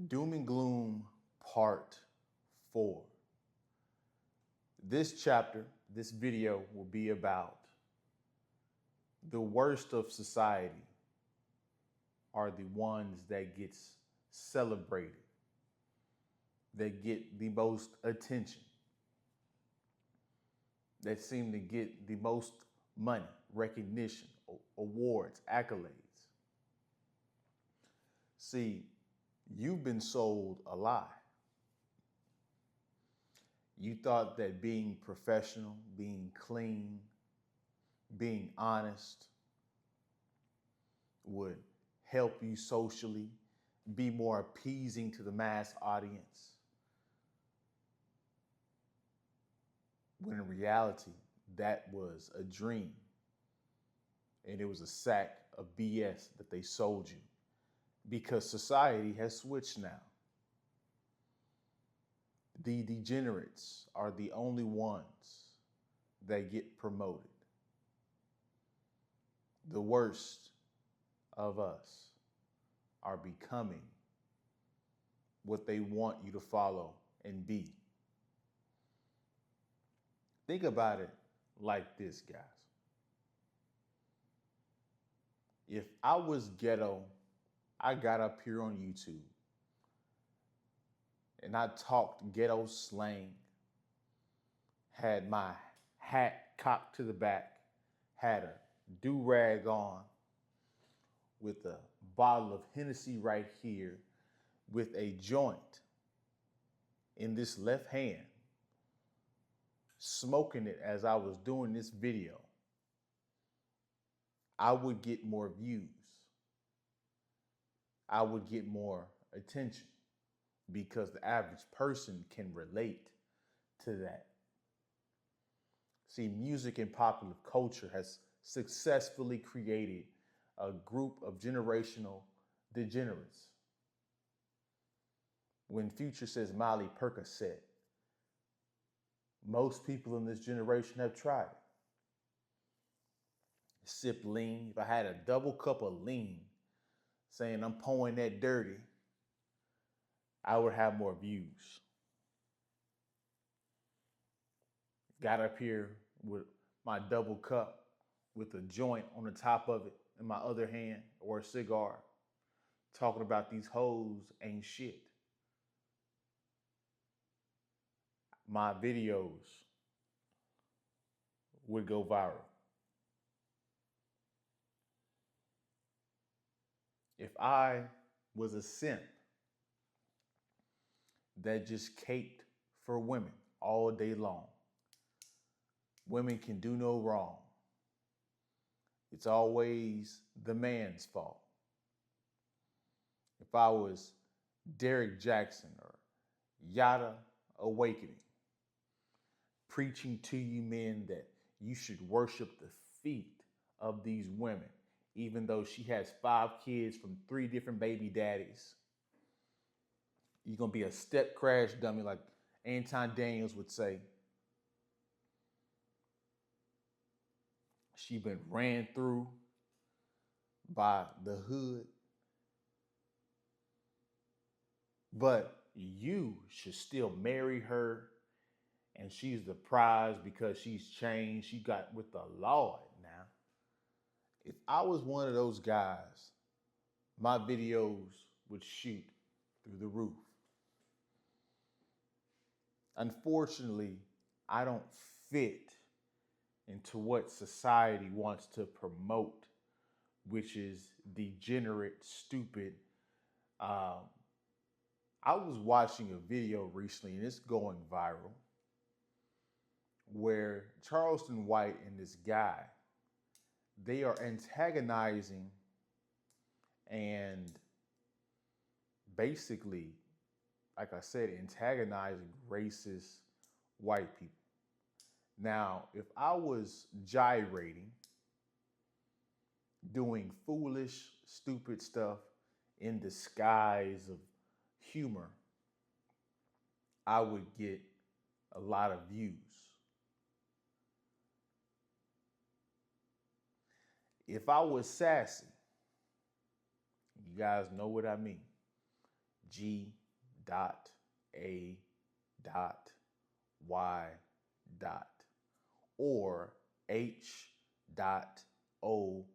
Doom and Gloom Part 4. This chapter, this video will be about the worst of society are the ones that gets celebrated, that get the most attention, that seem to get the most money, recognition, awards, accolades. See, you've been sold a lie. You thought that being professional, being clean, being honest would help you socially, be more appeasing to the mass audience. When in reality, that was a dream. And it was a sack of BS that they sold you. Because society has switched now. The degenerates are the only ones that get promoted. The worst of us are becoming what they want you to follow and be. Think about it like this, guys. If I was ghetto, I got up here on YouTube and I talked ghetto slang, had my hat cocked to the back, had a do-rag on with a bottle of Hennessy right here with a joint in this left hand, smoking it as I was doing this video, I would get more views. I would get more attention because the average person can relate to that. See, music and popular culture has successfully created a group of generational degenerates. When Future says Miley Percocet, most people in this generation have tried it. Sip lean. If I had a double cup of lean saying I'm pouring that dirty, I would have more views. Got up here with my double cup with a joint on the top of it in my other hand or a cigar, talking about these hoes ain't shit. My videos would go viral. If I was a simp that just caped for women all day long, women can do no wrong. It's always the man's fault. If I was Derek Jackson or Yada Awakening, preaching to you men that you should worship the feet of these women, even though she has 5 kids from 3 different baby daddies. You're going to be a step crash dummy like Anton Daniels would say. She been ran through by the hood. But you should still marry her, and she's the prize because she's changed. She got with the Lord now. If I was one of those guys, my videos would shoot through the roof. Unfortunately, I don't fit into what society wants to promote, which is degenerate, stupid. I was watching a video recently, and it's going viral, where Charleston White and this guy, they are antagonizing and basically, like I said, antagonizing racist white people. Now, if I was gyrating, doing foolish, stupid stuff in disguise of humor, I would get a lot of views. If I was sassy, you guys know what I mean. G dot A dot Y dot or H dot O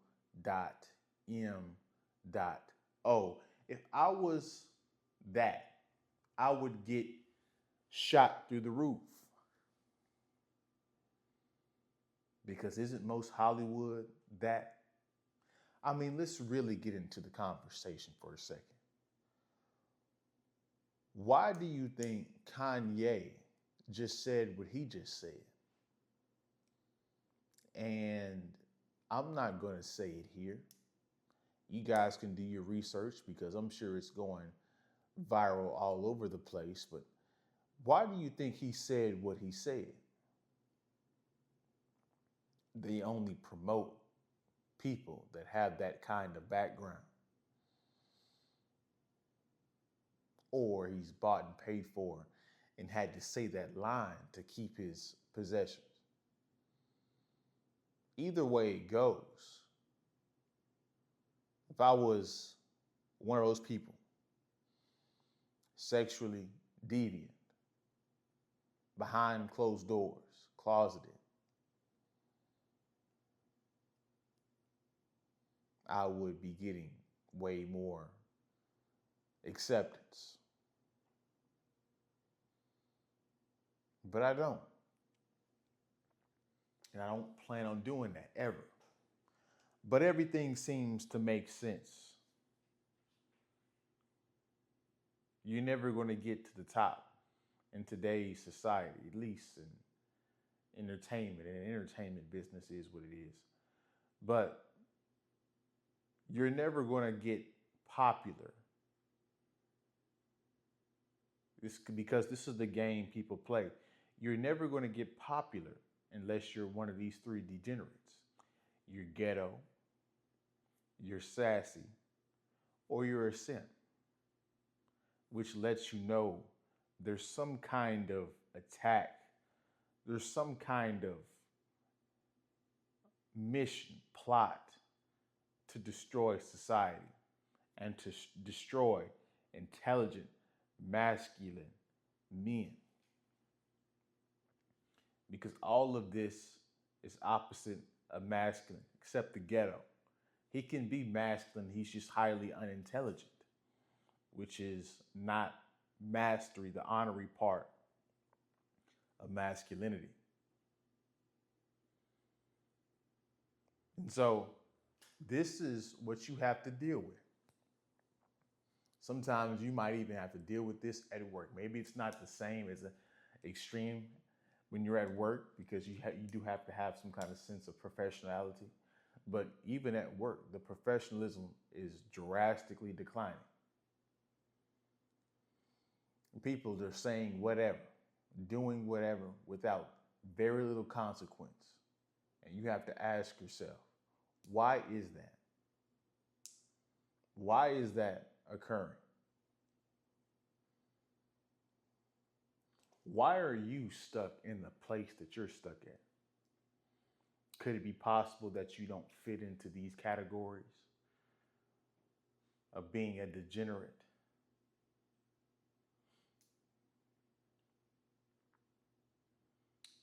dot M dot O. If I was that, I would get shot through the roof. Because isn't most Hollywood that? I mean, let's really get into the conversation for a second. Why do you think Kanye just said what he just said? And I'm not going to say it here. You guys can do your research because I'm sure it's going viral all over the place. But why do you think he said what he said? They only promote people that have that kind of background. Or he's bought and paid for and had to say that line to keep his possessions. Either way it goes, if I was one of those people, sexually deviant, behind closed doors, closeted, I would be getting way more acceptance. But I don't. And I don't plan on doing that ever. But everything seems to make sense. You're never going to get to the top in today's society, at least in entertainment. And entertainment business is what it is. But you're never going to get popular. Because this is the game people play. You're never going to get popular unless you're one of these three degenerates. You're ghetto, you're sassy, or you're a simp, which lets you know there's some kind of attack, there's some kind of mission, plot to destroy society and to destroy intelligent, masculine men. Because all of this is opposite of masculine, except the ghetto. He can be masculine, he's just highly unintelligent, which is not mastery, the honorary part of masculinity. And so this is what you have to deal with. Sometimes you might even have to deal with this at work. Maybe it's not the same as an extreme when you're at work because you do have to have some kind of sense of professionality. But even at work, the professionalism is drastically declining. People are saying whatever, doing whatever without very little consequence. And you have to ask yourself, why is that? Why is that occurring? Why are you stuck in the place that you're stuck at? Could it be possible that you don't fit into these categories of being a degenerate?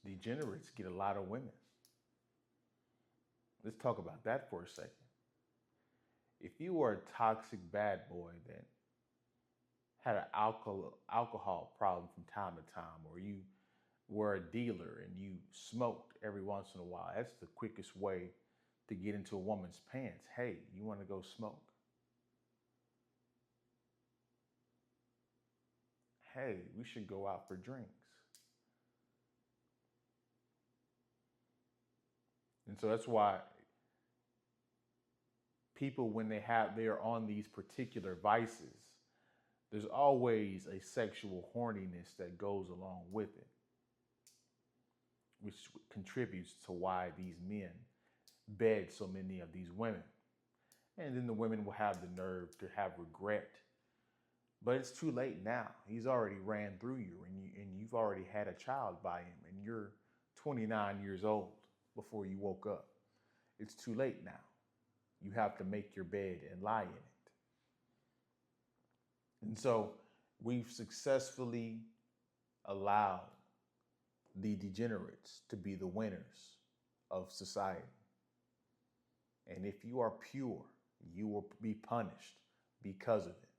Degenerates get a lot of women. Let's talk about that for a second. If you were a toxic bad boy that had an alcohol problem from time to time, or you were a dealer and you smoked every once in a while, that's the quickest way to get into a woman's pants. Hey, you want to go smoke? Hey, we should go out for drinks. And so that's why people, when they are on these particular vices, there's always a sexual horniness that goes along with it, which contributes to why these men bed so many of these women. And then the women will have the nerve to have regret. But it's too late now. He's already ran through you, and you've already had a child by him, and you're 29 years old before you woke up. It's too late now. You have to make your bed and lie in it. And so We've successfully allowed the degenerates to be the winners of society. And if you are pure, you will be punished because of it.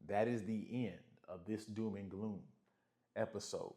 That is the end of this doom and gloom episode.